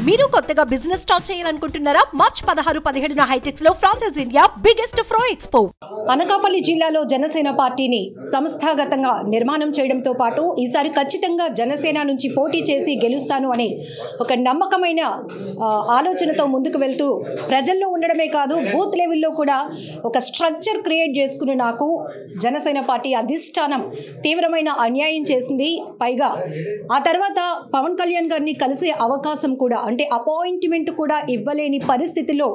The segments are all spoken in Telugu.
మీరు కొత్తగా బిజినెస్ స్టార్ట్ చేయాలనుకుంటున్నారా? మార్చ్ 16-17 హైటెక్స్ లో franchise India biggest ఫ్రో expo. Anakapalli జిల్లాలో జనసేన పార్టీని సంస్థాగతంగా నిర్మాణం చేయడంతో పాటు ఈసారి ఖచ్చితంగా జనసేన నుంచి పోటీ చేసి గెలుస్తాను అనే ఒక నమ్మకమైన ఆలోచనతో ముందుకు వెళ్తూ ప్రజల్లో ఉండడమే కాదు బూత్ లెవెల్లో కూడా ఒక స్ట్రక్చర్ క్రియేట్ చేసుకుని నాకు జనసేన పార్టీ అధిష్టానం తీవ్రమైన అన్యాయం చేసింది. పైగా ఆ తర్వాత పవన్ కళ్యాణ్ గారిని కలిసే అవకాశం కూడా అంటే అపాయింట్మెంట్ కూడా ఇవ్వలేని పరిస్థితిలో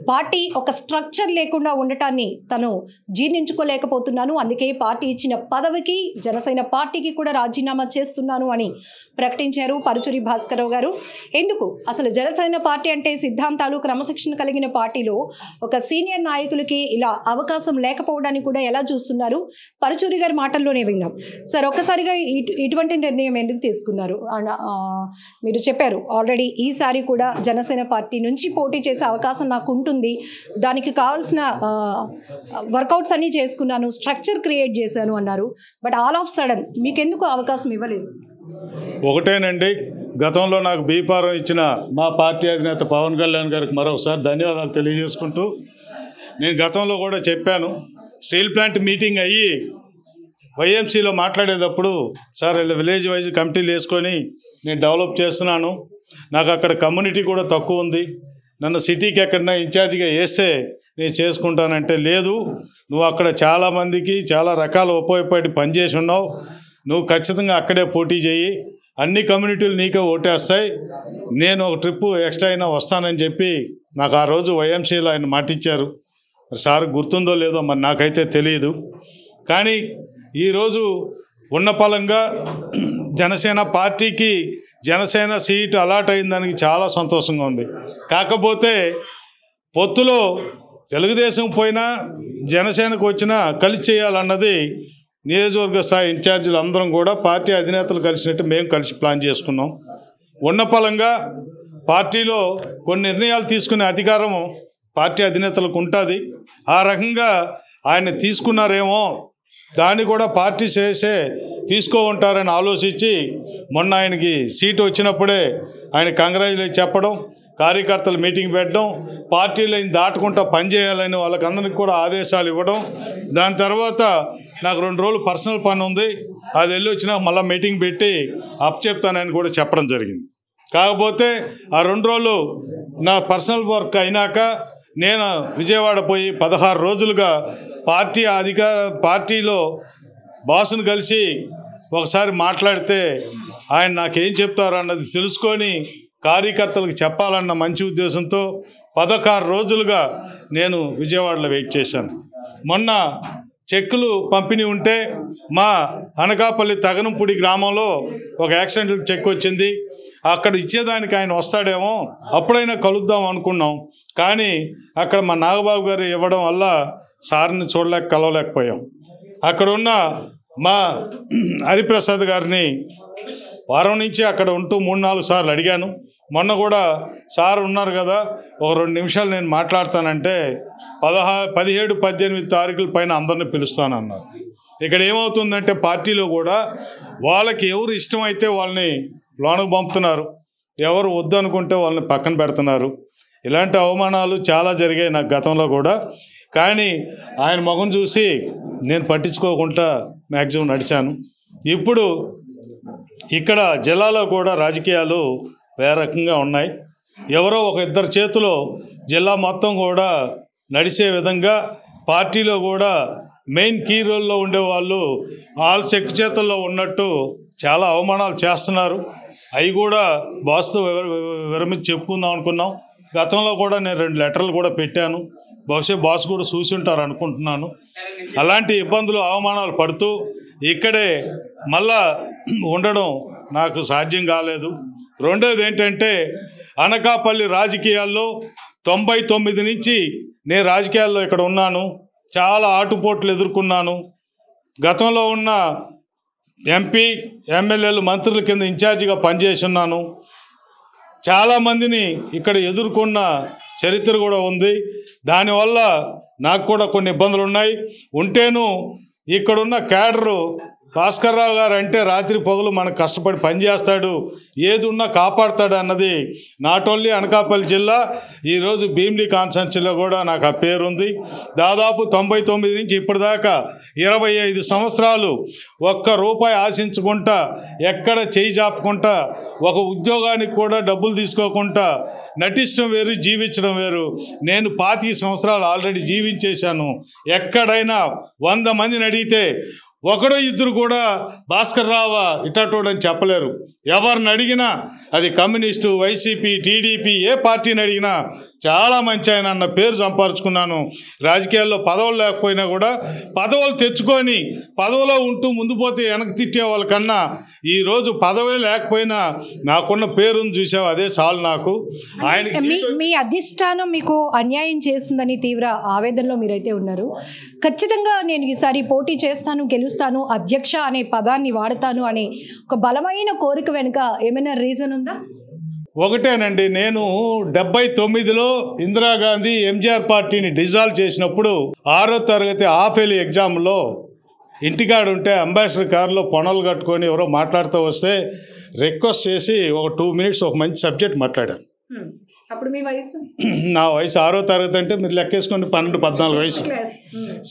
పార్టీ ఒక స్ట్రక్చర్ లేకుండా ఉండటాన్ని తను జీర్ణించుకోలేకపోతున్నాను, అందుకే పార్టీ ఇచ్చిన పదవికి జనసేన పార్టీకి కూడా రాజీనామా చేస్తున్నాను అని ప్రకటించారు పరుచూరి భాస్కరరావు గారు. ఎందుకు అసలు జనసేన పార్టీ అంటే సిద్ధాంతాలు క్రమశిక్షణ కలిగిన పార్టీలో ఒక సీనియర్ నాయకులకి ఇలా అవకాశం లేకపోవడాన్ని కూడా ఎలా చూస్తున్నారు? పరుచూరి గారి మాటల్లోనే విందాం. సార్, ఒక్కసారిగా ఇటువంటి నిర్ణయం ఎందుకు తీసుకున్నారు? మీరు చెప్పారు ఆల్రెడీ ఈసారి కూడా జనసేన పార్టీ నుంచి పోటీ చేసే అవకాశం నాకు ఉంటుంది, దానికి కావాల్సిన వర్కౌట్స్ అన్నీ చేసుకున్నాను, స్ట్రక్చర్ క్రియేట్ చేశాను అన్నారు. బట్ ఆల్ ఆఫ్ సడన్ మీకు ఎందుకు అవకాశం ఇవ్వలేదు? ఒకటేనండి, గతంలో నాకు బీఫారం ఇచ్చిన మా పార్టీ అధినేత పవన్ కళ్యాణ్ గారికి మరొకసారి ధన్యవాదాలు తెలియజేసుకుంటూ, నేను గతంలో కూడా చెప్పాను, స్టీల్ ప్లాంట్ మీటింగ్ అయ్యి వైఎంసీలో మాట్లాడేటప్పుడు సార్ విలేజ్ వైజ్ కమిటీలు వేసుకొని నేను డెవలప్ చేస్తున్నాను, నాకు అక్కడ కమ్యూనిటీ కూడా తక్కువ ఉంది, నన్ను సిటీకి ఎక్కడన్నా ఇన్ఛార్జిగా వేస్తే నేను చేసుకుంటానంటే, లేదు నువ్వు అక్కడ చాలామందికి చాలా రకాల ఉపయోగపడి పనిచేసి ఉన్నావు, నువ్వు ఖచ్చితంగా అక్కడే పోటీ చేయి, అన్ని కమ్యూనిటీలు నీకే ఓటేస్తాయి, నేను ఒక ట్రిప్పు ఎక్స్ట్రా అయినా వస్తానని చెప్పి నాకు ఆ రోజు వైఎంసీలో ఆయన మాటిచ్చారు. సార్ గుర్తుందో లేదో మరి నాకైతే తెలియదు. కానీ ఈరోజు ఉన్న పలంగా జనసేన పార్టీకి జనసేన సీటు అలాట్ అయిన దానికి చాలా సంతోషంగా ఉంది. కాకపోతే పొత్తులో తెలుగుదేశం పోయినా జనసేనకు వచ్చినా కలిసి చేయాలన్నది నియోజకవర్గ స్థాయి ఇన్ఛార్జీలు అందరం కూడా పార్టీ అధినేతలు కలిసినట్టు మేము కలిసి ప్లాన్ చేసుకున్నాం. ఉన్న పలంగా పార్టీలో కొన్ని నిర్ణయాలు తీసుకునే అధికారం పార్టీ అధినేతలకు ఉంటుంది. ఆ రకంగా ఆయన తీసుకున్నారేమో, దాన్ని కూడా పార్టీ చేసే తీసుకో ఉంటారని ఆలోచించి మొన్న ఆయనకి సీటు వచ్చినప్పుడే ఆయన కంగ్రాచులేట్ చెప్పడం, కార్యకర్తలు మీటింగ్ పెట్టడం, పార్టీలో దాటుకుంటా పనిచేయాలని వాళ్ళకందరికీ కూడా ఆదేశాలు ఇవ్వడం. దాని తర్వాత నాకు 2 రోజులు పర్సనల్ పని ఉంది, అది వెళ్ళి వచ్చినాక మళ్ళీ మీటింగ్ పెట్టి చెప్తానని కూడా చెప్పడం జరిగింది. కాకపోతే ఆ 2 రోజులు నా పర్సనల్ వర్క్ అయినాక నేను విజయవాడ పోయి 16 రోజులుగా పార్టీలో బాసును కలిసి ఒకసారి మాట్లాడితే ఆయన నాకేం చెప్తారో అన్నది తెలుసుకొని కార్యకర్తలకు చెప్పాలన్న మంచి ఉద్దేశంతో 16 రోజులుగా నేను విజయవాడలో వెయిట్ చేశాను. మొన్న చెక్కులు పంపిణీ ఉంటే మా అనకాపల్లి తగనంపూడి గ్రామంలో ఒక యాక్సిడెంట్ చెక్ వచ్చింది, అక్కడ ఇచ్చేదానికి ఆయన వస్తాడేమో అప్పుడైనా కలుద్దాం అనుకున్నాం. కానీ అక్కడ మా నాగబాబు గారు ఇవ్వడం వల్ల సార్ని కలవలేకపోయాం. అక్కడున్న మా హరిప్రసాద్ గారిని వారం నుంచి అక్కడ ఉంటూ 3-4 సార్లు అడిగాను. మొన్న కూడా సార్ ఉన్నారు కదా ఒక 2 నిమిషాలు నేను మాట్లాడతానంటే 17-18 తారీఖుల పైన అందరిని పిలుస్తానన్నారు. ఇక్కడ ఏమవుతుందంటే పార్టీలో కూడా వాళ్ళకి ఎవరు ఇష్టమైతే వాళ్ళని లోనకు పంపుతున్నారు, ఎవరు వద్దనుకుంటే వాళ్ళని పక్కన పెడుతున్నారు. ఇలాంటి అవమానాలు చాలా జరిగాయి నాకు గతంలో కూడా. కానీ ఆయన ముఖం చూసి నేను పట్టించుకోకుండా మ్యాక్సిమం నడిచాను. ఇప్పుడు ఇక్కడ జిల్లాలో కూడా రాజకీయాలు వేరే రకంగా ఉన్నాయి. ఎవరో ఒక 2 చేతిలో జిల్లా మొత్తం కూడా నడిచే విధంగా పార్టీలో కూడా మెయిన్ కీ రోల్లో ఉండేవాళ్ళు వాళ్ళ చెక్ చేతుల్లో ఉన్నట్టు చాలా అవమానాలు చేస్తున్నారు. అవి కూడా బాస్తో విరమించి చెప్పుకుందాం అనుకున్నాం. గతంలో కూడా నేను 2 లెటర్లు కూడా పెట్టాను, బహుశా బాస్ కూడా చూసి ఉంటారు అనుకుంటున్నాను. అలాంటి ఇబ్బందులు అవమానాలు పడుతూ ఇక్కడే మళ్ళా ఉండడం నాకు సాధ్యం కాలేదు. రెండోది ఏంటంటే అనకాపల్లి రాజకీయాల్లో 99 నుంచి నేను రాజకీయాల్లో ఇక్కడ ఉన్నాను, చాలా ఆటుపోట్లు ఎదుర్కొన్నాను. గతంలో ఉన్న ఎంపీ ఎమ్మెల్యేలు మంత్రుల కింద ఇన్ఛార్జిగా పనిచేసి ఉన్నాను. చాలామందిని ఇక్కడ ఎదుర్కొన్న చరిత్ర కూడా ఉంది. దానివల్ల నాకు కూడా కొన్ని ఇబ్బందులు ఉన్నాయి. ఉంటేను ఇక్కడున్న క్యాడరు భాస్కర్ రావు గారు అంటే రాత్రి పగలు మనకు కష్టపడి పనిచేస్తాడు, ఏది ఉన్నా కాపాడుతాడు అన్నది నాట్ ఓన్లీ అనకాపల్లి జిల్లా, ఈరోజు భీమిలి కాన్స్టిట్యున్సీలో కూడా నాకు ఆ పేరుంది. దాదాపు 99 నుంచి ఇప్పటిదాకా 25 సంవత్సరాలు ఒక్క రూపాయి ఆశించుకుంటా, ఎక్కడ చేయి చాపుకుంటా, ఒక ఉద్యోగానికి కూడా డబ్బులు తీసుకోకుండా నటించడం వేరు, జీవించడం వేరు. నేను 25 సంవత్సరాలు ఆల్రెడీ జీవించేశాను. ఎక్కడైనా 100 మందిని అడిగితే ఒకడో ఇద్దరు కూడా భాస్కర్ రావా ఇట్టటోడని చెప్పలేరు. ఎవరిని అడిగినా అది కమ్యూనిస్టు, వైసీపీ, టీడీపీ, ఏ పార్టీని అడిగినా చాలా మంచి ఆయన అన్న పేరు సంపాదించుకున్నాను. రాజకీయాల్లో పదవులు లేకపోయినా కూడా పదవులు తెచ్చుకొని పదవిలో ఉంటూ ముందు పోతే వెనక్కి తిట్టే వాళ్ళకన్నా ఈరోజు పదవి లేకపోయినా నాకున్న పేరును చూసావు, అదే చాలు నాకు. మీ అధిష్టానం మీకు అన్యాయం చేస్తుందని తీవ్ర ఆవేదనలో మీరైతే ఉన్నారు. ఖచ్చితంగా నేను ఈసారి పోటీ చేస్తాను, గెలుస్తాను, అధ్యక్ష అనే పదాన్ని వాడతాను అనే ఒక బలమైన కోరిక వెనుక ఏమైనా రీజన్ ఉందా? ఒకటేనండి, నేను 79లో ఇందిరాగాంధీ ఎంజీఆర్ పార్టీని డిజాల్వ్ చేసినప్పుడు 6వ తరగతి హాఫ్ ఇయర్లీ ఎగ్జామ్లో ఇంటికాడ ఉంటే అంబాసిడర్ కారులో పొనలు కట్టుకొని ఎవరో మాట్లాడుతూ వస్తే రిక్వెస్ట్ చేసి ఒక 2 minutes ఒక మంచి సబ్జెక్ట్ మాట్లాడాను. అప్పుడు మీ వయసు? నా వయసు 6వ తరగతి అంటే మీరు లెక్కేసుకోండి, 12-14 వయసు.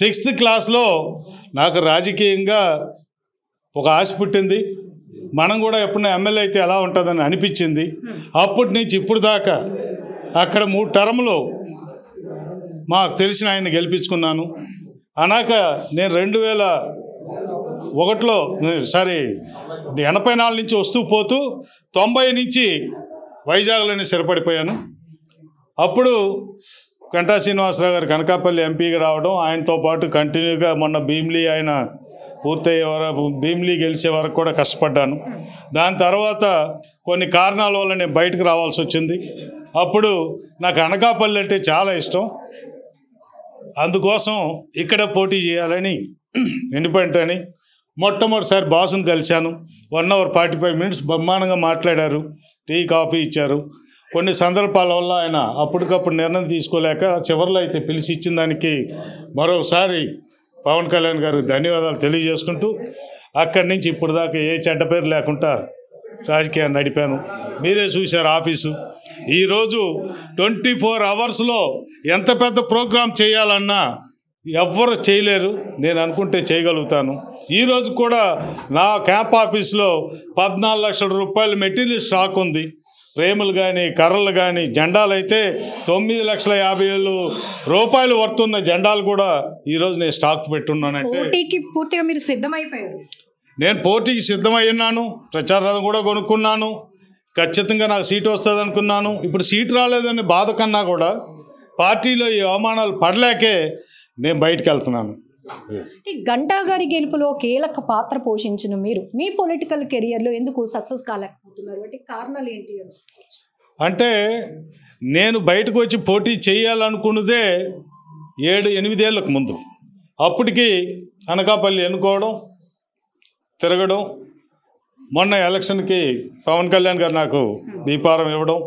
6th క్లాస్లో నాకు రాజకీయంగా ఒక ఆశ పుట్టింది. మనం కూడా ఎప్పుడైనా ఎమ్మెల్యే అయితే ఎలా ఉంటుందని అనిపించింది. అప్పటి నుంచి ఇప్పుడు దాకా అక్కడ 3 టర్ములు మాకు తెలిసిన ఆయన్ని గెలిపించుకున్నాను. అనాక నేను 2001లో 84 నుంచి వస్తూ పోతూ 90 నుంచి వైజాగ్లోనే స్థిరపడిపోయాను. అప్పుడు కంటా శ్రీనివాసరావు గారు అనకాపల్లి ఎంపీగా రావడం, ఆయనతో పాటు కంటిన్యూగా మొన్న భీమిలి ఆయన పూర్తయ్యే వరకు, భీమిలి గెలిచే వరకు కూడా కష్టపడ్డాను. దాని తర్వాత కొన్ని కారణాల వల్ల నేను బయటకు రావాల్సి వచ్చింది. అప్పుడు నాకు అనకాపల్లి అంటే చాలా ఇష్టం. అందుకోసం ఇక్కడ పోటీ చేయాలని ఇండిపెండెంట్ అని మొట్టమొదటిసారి బాసును కలిశాను. 1 hour 45 minutes బ్రహ్మాండంగా మాట్లాడారు, టీ కాఫీ ఇచ్చారు. కొన్ని సందర్భాల వల్ల ఆయన అప్పటికప్పుడు నిర్ణయం తీసుకోలేక చివరిలో అయితే పిలిచి ఇచ్చిన దానికి మరోసారి పవన్ కళ్యాణ్ గారికి ధన్యవాదాలు తెలియజేసుకుంటూ అక్కడి నుంచి ఇప్పుడు దాకా ఏ చెడ్డ పేరు లేకుండా రాజకీయాన్ని నడిపాను. మీరే చూశారు ఆఫీసు. ఈరోజు 24 hours ఎంత పెద్ద ప్రోగ్రాం చేయాలన్నా ఎవ్వరు చేయలేరు, నేను అనుకుంటే చేయగలుగుతాను. ఈరోజు కూడా నా క్యాంప్ ఆఫీస్లో 14 లక్షల రూపాయల మెటీరియల్ స్టాక్ ఉంది. ఫ్రేములు కానీ, కర్రలు కానీ, జెండాలు అయితే 9,50,000 రూపాయలు వర్తున్న జెండాలు కూడా ఈరోజు నేను స్టాక్ పెట్టున్నానంటే పూర్తిగా మీరు సిద్ధమైపోయారు. నేను పోటీకి సిద్ధమయ్యాను. ప్రచారం కూడా కొనుక్కున్నాను. ఖచ్చితంగా నాకు సీటు వస్తుంది అనుకున్నాను. ఇప్పుడు సీటు రాలేదని బాధ కన్నా కూడా పార్టీలో ఈ అవమానాలు పడలేకే నేను బయటకు వెళ్తున్నాను. గంటా గారి గెలుపులో కీలక పాత్ర పోషించిన మీరు మీ పొలిటికల్ కెరియర్లో ఎందుకు సక్సెస్ కాలేకపోతున్నారు? అంటే కారణాలు ఏంటి? అంటే నేను బయటకు వచ్చి పోటీ చేయాలనుకున్నదే 7-8 ఏళ్ళకు ముందు. అప్పటికి అనకాపల్లి ఎన్నుకోవడం, తిరగడం, మొన్న ఎలక్షన్కి పవన్ కళ్యాణ్ గారు నాకు దీపారం ఇవ్వడం,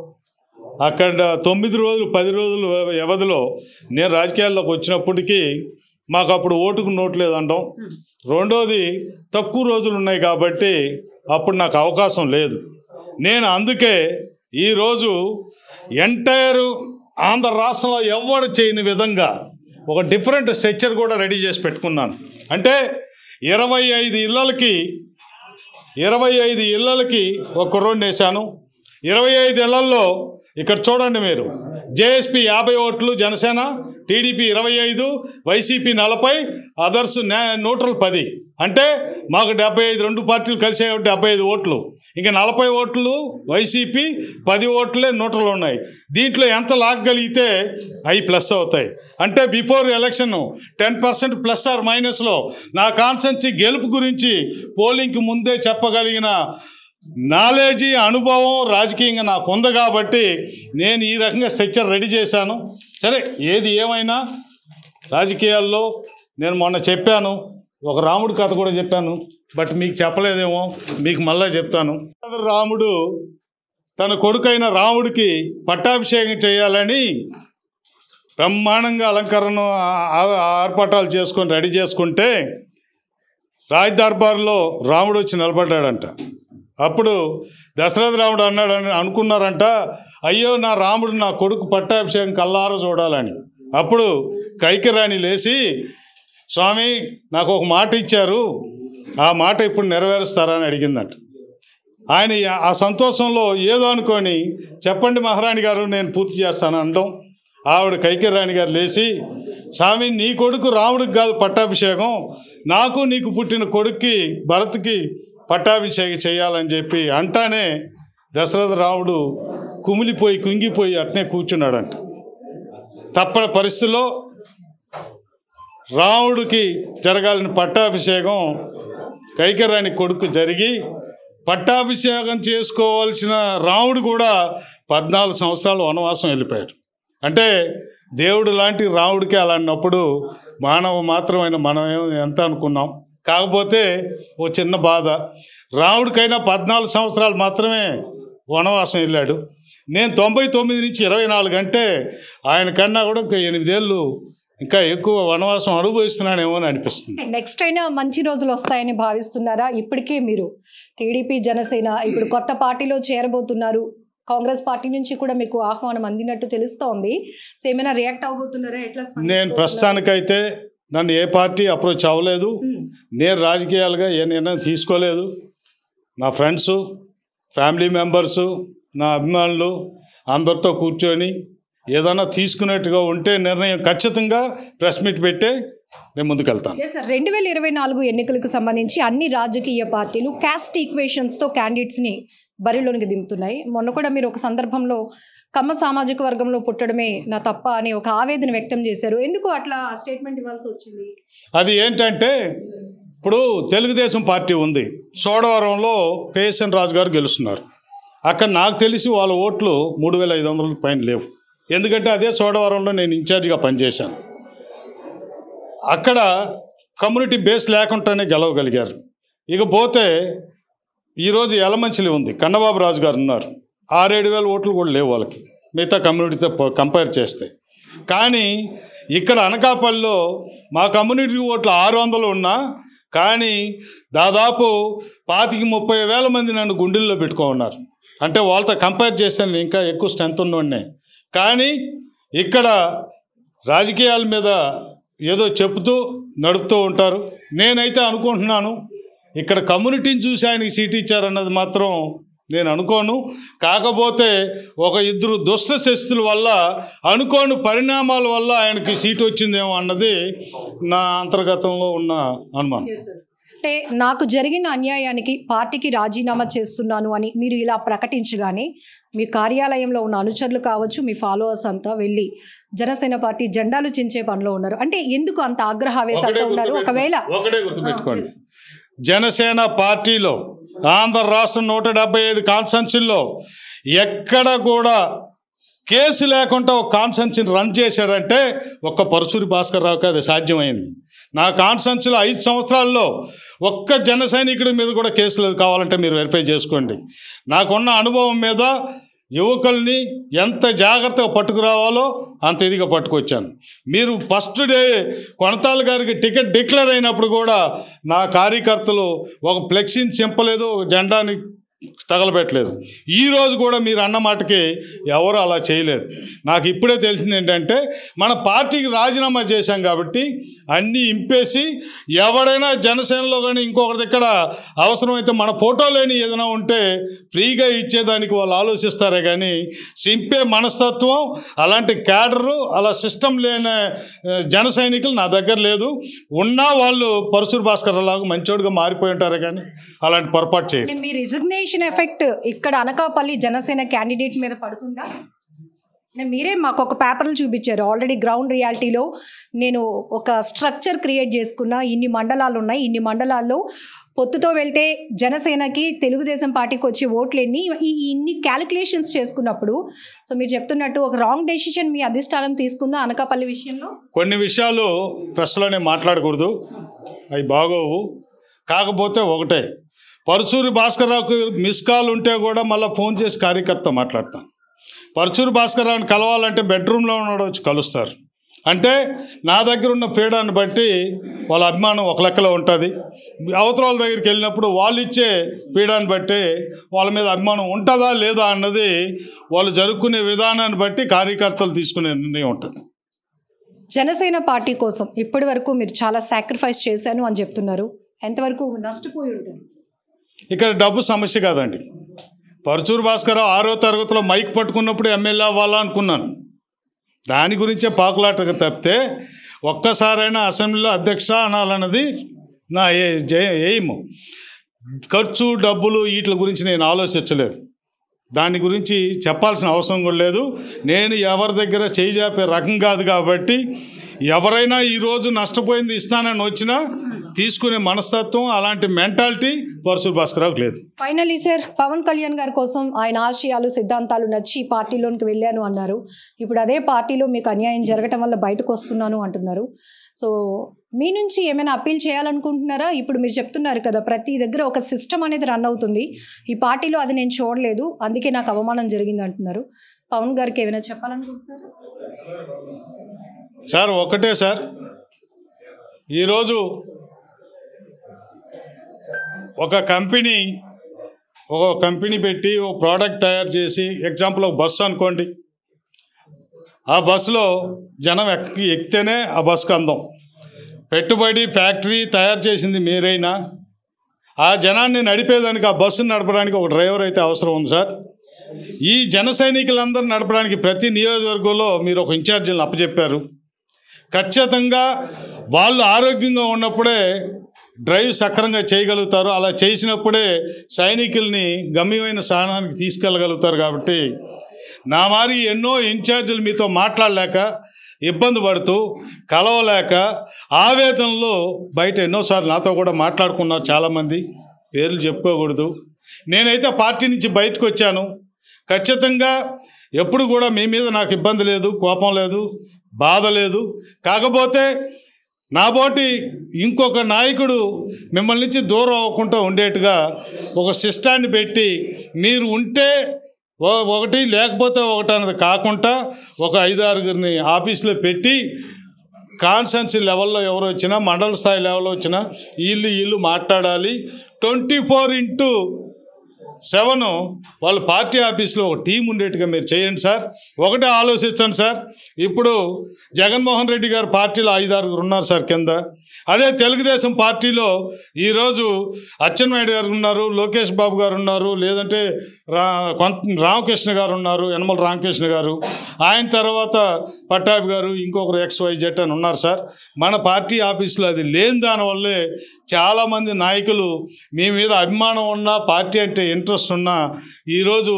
అక్కడ 9 రోజులు 10 రోజులు వ్యవధిలో నేను రాజకీయాల్లోకి వచ్చినప్పటికీ మాకు అప్పుడు ఓటుకు నోట్లేదు అనడం. రెండోది తక్కువ రోజులు ఉన్నాయి కాబట్టి అప్పుడు నాకు అవకాశం లేదు. నేను అందుకే ఈరోజు ఎంటైర్ ఆంధ్ర రాష్ట్రంలో ఎవరు చేయని విధంగా ఒక డిఫరెంట్ స్ట్రక్చర్ కూడా రెడీ చేసి పెట్టుకున్నాను. అంటే 25 ఇళ్ళకి ఒక రోడ్డు వేశాను. 25 ఇళ్లల్లో ఇక్కడ చూడండి మీరు, జేఎస్పీ 50 ఓట్లు, Janasena, TDP 25, YCP 40, others neutral 10. అంటే మాకు 75, 2 పార్టీలు కలిసే 75 ఓట్లు. ఇంకా 40 ఓట్లు వైసీపీ, 10 ఓట్లే న్యూట్రల్ ఉన్నాయి. దీంట్లో ఎంత లాగగలిగితే అవి ప్లస్ అవుతాయి. అంటే బిఫోర్ ఎలక్షన్ 10% ప్లస్ ఆర్ మైనస్లో నా కాన్స్టిట్యున్సీ గెలుపు గురించి పోలింగ్కి ముందే చెప్పగలిగిన నాలెడ్జి, అనుభవం రాజకీయంగా నాకు ఉంది కాబట్టి నేను ఈ రకంగా స్ట్రక్చర్ రెడీ చేశాను. సరే, ఏది ఏమైనా రాజకీయాల్లో నేను మొన్న చెప్పాను, ఒక రాముడి కథ కూడా చెప్పాను, బట్ మీకు చెప్పలేదేమో, మీకు మళ్ళీ చెప్తాను. రాముడు తన కొడుకైన రాముడికి పట్టాభిషేకం చేయాలని బ్రహ్మాండంగా అలంకరణ ఆర్పాటాలు చేసుకొని రెడీ చేసుకుంటే రాజ్ దర్బార్లో రాముడు వచ్చి నిలబడ్డాడంట. అప్పుడు దశరథ రాముడు అన్నాడని అనుకున్నారంట, అయ్యో నా రాముడు నా కొడుకు పట్టాభిషేకం కల్లారా చూడాలని. అప్పుడు కైకేయి లేచి, స్వామి నాకు ఒక మాట ఇచ్చారు, ఆ మాట ఇప్పుడు నెరవేరుస్తారా అని అడిగిందంట. ఆయన ఆ సంతోషంలో ఏదో అనుకొని, చెప్పండి మహారాణి గారు నేను పూర్తి చేస్తాను అనడం. ఆవిడ కైకేయి గారు లేచి, స్వామి నీ కొడుకు రాముడికి కాదు పట్టాభిషేకం, నాకు నీకు పుట్టిన కొడుక్కి భరత్కి పట్టాభిషేకం చేయాలని చెప్పి అంటానే దశరథ రాముడు కుమిలిపోయి కుంగిపోయి అట్నే కూర్చున్నాడంట. తప్పని పరిస్థితుల్లో రాముడికి జరగాలని పట్టాభిషేకం కైకేయి కొడుకు జరిగి, పట్టాభిషేకం చేసుకోవాల్సిన రాముడు కూడా 14 సంవత్సరాలు వనవాసం వెళ్ళిపోయాడు. అంటే దేవుడు లాంటి రాముడికి అలా అన్నప్పుడు మానవ మాత్రమైన మనం ఎంత అనుకున్నాం. కాకపోతే ఓ చిన్న బాధ, రాముడికైనా 14 సంవత్సరాలు మాత్రమే వనవాసం వెళ్ళాడు. నేను 99 నుంచి 24 అంటే ఆయన కన్నా కూడా ఇంకా 8 ఏళ్ళు ఇంకా ఎక్కువ వనవాసం అనుభవిస్తున్నానేమో అని అనిపిస్తుంది. నెక్స్ట్ అయినా మంచి రోజులు వస్తాయని భావిస్తున్నారా? ఇప్పటికే మీరు టీడీపీ, జనసేన ఇప్పుడు కొత్త పార్టీలో చేరబోతున్నారు. కాంగ్రెస్ పార్టీ నుంచి కూడా మీకు ఆహ్వానం అందినట్టు తెలుస్తోంది. సో ఏమైనా రియాక్ట్ అవబోతున్నారా? ఎట్లా? నేను ప్రస్తుతానికైతే నన్ను ఏ పార్టీ అప్రోచ్ అవ్వలేదు. నేను రాజకీయాలుగా ఏ నిర్ణయం తీసుకోలేదు. నా ఫ్రెండ్స్, ఫ్యామిలీ మెంబర్సు, నా అభిమానులు అందరితో కూర్చొని ఏదైనా తీసుకున్నట్టుగా ఉంటే నిర్ణయం ఖచ్చితంగా ప్రెస్ మీట్ పెట్టే నేను ముందుకెళ్తాను. 2024 ఎన్నికలకు సంబంధించి అన్ని రాజకీయ పార్టీలు క్యాస్ట్ ఈక్వేషన్స్తో క్యాండిడేట్స్ని బరిలోనికి దింపుతున్నాయి. మొన్న కూడా మీరు ఒక సందర్భంలో కమ్మ సామాజిక వర్గంలో పుట్టడమే నా తప్ప అని ఒక ఆవేదన వ్యక్తం చేశారు. ఎందుకు అట్లా స్టేట్మెంట్ ఇవ్వాల్సి వచ్చింది? అది ఏంటంటే, ఇప్పుడు తెలుగుదేశం పార్టీ ఉంది, సోడవరంలో కేఎస్ఎన్ రాజు గారు గెలుస్తున్నారు. అక్కడ నాకు తెలిసి వాళ్ళ ఓట్లు 3500 పైన లేవు. ఎందుకంటే అదే సోడవరంలో నేను ఇన్ఛార్జిగా పనిచేశాను. అక్కడ కమ్యూనిటీ బేస్ లేకుండానే గెలవగలిగారు. ఇకపోతే ఈరోజు యలమంచిలి ఉంది, కన్నబాబు రాజు గారు ఉన్నారు, 6-7 వేల ఓట్లు కూడా లేవు వాళ్ళకి మిగతా కమ్యూనిటీతో కంపేర్ చేస్తే. కానీ ఇక్కడ అనకాపల్లిలో మా కమ్యూనిటీ ఓట్లు 600 ఉన్నా కానీ దాదాపు 25-30 వేల మంది నన్ను గుండెల్లో పెట్టుకున్నారు. అంటే వాళ్ళతో కంపేర్ చేస్తే నేను ఇంకా ఎక్కువ స్ట్రెంత్ ఉన్నవాడినే. కానీ ఇక్కడ రాజకీయాల మీద ఏదో చెప్తూ నడుపుతూ ఉంటారు. నేనైతే అనుకుంటున్నాను ఇక్కడ కమ్యూనిటీని చూసి ఆయనకి సీట్ ఇచ్చారన్నది మాత్రం నేను అనుకోను. కాకపోతే ఒక 2 దుష్ట శక్తుల వల్ల, అనుకోని పరిణామాల వల్ల ఆయనకి సీట్ వచ్చిందేమో అన్నది నా అంతర్గతంలో ఉన్న అనుమానం. అంటే నాకు జరిగిన అన్యాయానికి పార్టీకి రాజీనామా చేస్తున్నాను అని మీరు ఇలా ప్రకటించగానే మీ కార్యాలయంలో ఉన్న అనుచరులు కావచ్చు, మీ ఫాలోవర్స్ అంతా వెళ్ళి జనసేన పార్టీ జెండాలు చించే పనిలో ఉన్నారు. అంటే ఎందుకు అంత ఆగ్రహావేశాలతో ఉన్నారు? ఒకవేళ ఒకటే గుర్తుపెట్టుకోండి, జనసేన పార్టీలో ఆంధ్ర రాష్ట్రం 175 కాన్స్టిట్యున్సీల్లో ఎక్కడ కూడా కేసు లేకుండా ఒక కాన్స్టిట్యున్సీని రన్ చేశాడంటే ఒక్క పరుచూరి భాస్కర్ రావుకి అది సాధ్యమైంది. నా కాన్స్టిట్యున్సీలో 5 సంవత్సరాల్లో ఒక్క జన సైనికుడి మీద కూడా కేసు లేదు. కావాలంటే మీరు వెరిఫై చేసుకోండి. నాకున్న అనుభవం మీద యువకుల్ని ఎంత జాగ్రత్తగా పట్టుకురావాలో అంత ఇదిగా పట్టుకొచ్చాను. మీరు ఫస్ట్ డే కొనతాల్ గారికి టికెట్ డిక్లేర్ అయినప్పుడు కూడా నా కార్యకర్తలు ఒక ఫ్లెక్సీని చింపలేదు, ఒక జెండాని తగలబెట్టలేదు. ఈరోజు కూడా మీరు అన్న మాటకి ఎవరు అలా చేయలేదు. నాకు ఇప్పుడే తెలిసింది ఏంటంటే, మన పార్టీకి రాజీనామా చేశాం కాబట్టి అన్నీ ఇంపేసి ఎవడైనా జనసేనలో కానీ ఇంకొకరి దగ్గర అవసరమైతే మన ఫోటో లేని ఏదైనా ఉంటే ఫ్రీగా ఇచ్చేదానికి వాళ్ళు ఆలోచిస్తారే కానీ సింపే మనస్తత్వం, అలాంటి క్యాడరు, అలా సిస్టమ్ లేని జన సైనికులు నా దగ్గర లేదు. ఉన్నా వాళ్ళు పరుచూరి భాస్కర్ లాగా మంచోడుగా మారిపోయి ఉంటారే కానీ అలాంటి పొరపాటు చేయరు. మీ రిజిగ్నేషన్ ఎఫెక్ట్ ఇక్కడ అనకాపల్లి జనసేన క్యాండిడేట్ మీద పడుతుందా? మీరే మాకు ఒక పేపర్లు చూపించారు. ఆల్రెడీ గ్రౌండ్ రియాలిటీలో నేను ఒక స్ట్రక్చర్ క్రియేట్ చేసుకున్నా, ఇన్ని మండలాలు ఉన్నాయి, ఇన్ని మండలాల్లో పొత్తుతో వెళ్తే జనసేనకి తెలుగుదేశం పార్టీకి వచ్చే ఓట్లు ఎన్ని, ఇన్ని క్యాలిక్యులేషన్స్ చేసుకున్నప్పుడు సో మీరు చెప్తున్నట్టు ఒక రాంగ్ డెసిషన్ మీ అధిష్టానం తీసుకుందా అనకాపల్లి విషయంలో? కొన్ని విషయాలు ప్రెస్లోనే మాట్లాడకూడదు, అవి బాగోవు. కాకపోతే ఒకటే, పరుచూరి భాస్కర్రావుకి మిస్ కాల్ ఉంటే కూడా మళ్ళీ ఫోన్ చేసి కార్యకర్త మాట్లాడతాను. పరుచూరి భాస్కర్రావుని కలవాలంటే బెడ్రూమ్లో ఉన్నాడు వచ్చి కలుస్తారు. అంటే నా దగ్గర ఉన్న ఫ్రీడాన్ని బట్టి వాళ్ళ అభిమానం ఒక లెక్కలో ఉంటుంది. అవతల వాళ్ళ దగ్గరికి వెళ్ళినప్పుడు వాళ్ళు ఇచ్చే ఫ్రీడాన్ని బట్టి వాళ్ళ మీద అభిమానం ఉంటుందా లేదా అన్నది వాళ్ళు జరుపుకునే విధానాన్ని బట్టి కార్యకర్తలు తీసుకునే నిర్ణయం ఉంటుంది. జనసేన పార్టీ కోసం ఇప్పటి వరకు మీరు చాలా సాక్రిఫైస్ చేశాను అని చెప్తున్నారు. ఎంతవరకు నష్టపోయి ఉంటారు? ఇక్కడ డబ్బు సమస్య కాదండి. పరుచూరు భాస్కర్ 6వ తరగతిలో మైక్ పట్టుకున్నప్పుడు ఎమ్మెల్యే అవ్వాలా అనుకున్నాను. దాని గురించే పాకులాటగా తప్పితే ఒక్కసారైనా అసెంబ్లీలో అధ్యక్ష అనాలన్నది నా ఎయిమ్. ఖర్చు డబ్బులు వీటి గురించి నేను ఆలోచించలేదు. దాని గురించి చెప్పాల్సిన అవసరం కూడా లేదు. నేను ఎవరి దగ్గర చేయి చాపే రకం కాదు కాబట్టి ఎవరైనా ఈరోజు నష్టపోయింది ఇస్తానని వచ్చినా తీసుకునే మనస్తత్వం అలాంటి మెంటాలిటీ పరుచూరు భాస్కర్రావుకి లేదు. ఫైనలీ సార్, పవన్ కళ్యాణ్ గారి కోసం ఆయన ఆశయాలు సిద్ధాంతాలు నచ్చి పార్టీలోనికి వెళ్ళాను అన్నారు. ఇప్పుడు అదే పార్టీలో మీకు అన్యాయం జరగటం వల్ల బయటకు వస్తున్నాను అంటున్నారు. సో మీ నుంచి ఏమైనా అప్పీల్ చేయాలనుకుంటున్నారా? ఇప్పుడు మీరు చెప్తున్నారు కదా, ప్రతి దగ్గర ఒక సిస్టమ్ అనేది రన్ అవుతుంది, ఈ పార్టీలో అది నేను చూడలేదు, అందుకే నాకు అవమానం జరిగింది అంటున్నారు. పవన్ గారికి ఏమైనా చెప్పాలనుకుంటున్నారా? సార్ ఒకటే సార్, ఈరోజు ఒక కంపెనీ పెట్టి ఒక ప్రోడక్ట్ తయారు చేసి, ఎగ్జాంపుల్ ఒక బస్సు అనుకోండి, ఆ బస్సులో జనం ఎక్కితేనే ఆ బస్సుకు అందం. పెట్టుబడి ఫ్యాక్టరీ తయారు చేసింది మీరైనా, ఆ జనాన్ని నడిపేదానికి ఆ బస్సును నడపడానికి ఒక డ్రైవర్ అయితే అవసరం ఉంది సార్. ఈ జన సైనికులందరూ నడపడానికి ప్రతి నియోజకవర్గంలో మీరు ఒక ఇన్ఛార్జీలను అప్పచెప్పారు. ఖచ్చితంగా వాళ్ళు ఆరోగ్యంగా ఉన్నప్పుడే డ్రైవ్ సక్రంగా చేయగలుగుతారు. అలా చేసినప్పుడే సైనికుల్ని గమ్యమైన స్థానానికి తీసుకెళ్ళగలుగుతారు. కాబట్టి నా మారి ఎన్నో ఇన్ఛార్జీలు మీతో మాట్లాడలేక, ఇబ్బంది పడుతూ, కలవలేక, ఆవేదనలో బయట ఎన్నోసార్లు నాతో కూడా మాట్లాడుకున్నారు చాలామంది, పేర్లు చెప్పుకోకూడదు. నేనైతే పార్టీ నుంచి బయటకు వచ్చాను. ఖచ్చితంగా ఎప్పుడు కూడా మీ మీద నాకు ఇబ్బంది లేదు, కోపం లేదు, బాధ లేదు. కాకపోతే నాబోటి ఇంకొక నాయకుడు మిమ్మల్ని నుంచి దూరం అవ్వకుండా ఉండేట్టుగా ఒక సిస్టాన్ని పెట్టి, మీరు ఉంటే ఒకటి లేకపోతే ఒకటి అన్నది కాకుండా ఒక 5-6 ఆఫీసులో పెట్టి, కాన్స్టెన్సీ లెవెల్లో ఎవరు వచ్చినా, మండల స్థాయి లెవెల్లో వచ్చినా వీళ్ళు మాట్లాడాలి. 24/7 వాళ్ళ పార్టీ ఆఫీస్లో ఒక టీం ఉండేట్టుగా మీరు చేయండి సార్. ఒకటే ఆలోచించండి సార్, ఇప్పుడు జగన్మోహన్ రెడ్డి గారు పార్టీలో 5-6 ఉన్నారు సార్ కింద. అదే తెలుగుదేశం పార్టీలో ఈరోజు అచ్చెన్నాయుడు గారు ఉన్నారు, లోకేష్ బాబు గారు ఉన్నారు, లేదంటే రామకృష్ణ గారు ఉన్నారు, యనమల రామకృష్ణ గారు, ఆయన తర్వాత పట్టాభి గారు, ఇంకొకరు XYZ అని ఉన్నారు సార్. మన పార్టీ ఆఫీసులో అది లేని దానివల్లే చాలామంది నాయకులు మీ మీద అభిమానం ఉన్నా, పార్టీ అంటే ఇంట్రెస్ట్ ఉన్నా ఈరోజు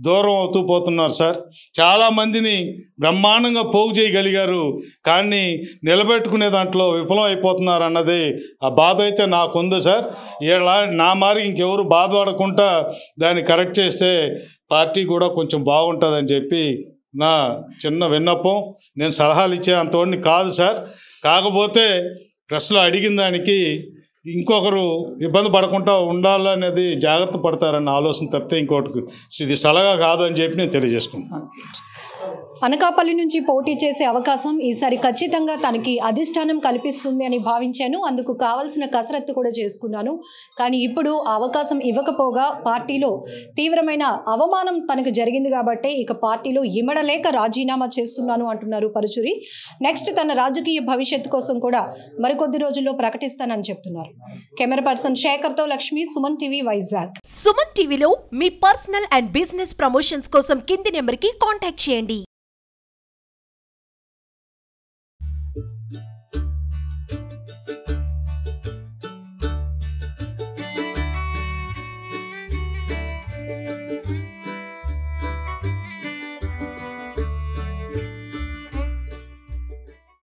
దూరం అవుతూ పోతున్నారు సార్. చాలామందిని బ్రహ్మాండంగా పోగు చేయగలిగారు, కానీ నిలబెట్టుకునే దాంట్లో విఫలం అయిపోతున్నారు అన్నది ఆ బాధ అయితే నాకుంది సార్. ఇలా నా మారి ఇంకెవరు బాధపడకుండా దాన్ని కరెక్ట్ చేస్తే పార్టీ కూడా కొంచెం బాగుంటుందని చెప్పి నా చిన్న విన్నపం. నేను సలహాలు ఇచ్చే అంతవాడిని కాదు సార్. కాకపోతే ప్రశ్నలు అడిగిన దానికి ఇంకొకరు ఇబ్బంది పడకుండా ఉండాలనేది జాగ్రత్త పడతారన్న ఆలోచన తప్పితే ఇంకోటి ఇది సలహా కాదు అని చెప్పి నేను తెలియజేసుకున్నాను. అనకాపల్లి నుంచి పోటీ చేసే అవకాశం ఈసారి ఖచ్చితంగా తనకి అధిష్టానం కల్పిస్తుంది అని భావించాను. అందుకు కావాల్సిన కసరత్తు కూడా చేసుకున్నాను. కానీ ఇప్పుడు ఆ అవకాశం ఇవ్వకపోగా పార్టీలో తీవ్రమైన అవమానం తనకు జరిగింది కాబట్టి ఇక పార్టీలో ఇమడలేక రాజీనామా చేస్తున్నాను అంటున్నారు పరుచూరి. నెక్స్ట్ తన రాజకీయ భవిష్యత్తు కోసం కూడా మరికొద్ది రోజుల్లో ప్రకటిస్తానని చెప్తున్నారు. కెమెరా పర్సన్ శేఖర్తో లక్ష్మి, సుమన్ టీవీ, వైజాగ్. సుమన్ టీవీలో మీ పర్సనల్ అండ్ బిజినెస్ ప్రమోషన్స్ కోసం కింది నెంబర్కి కాంటాక్ట్ చేయండి.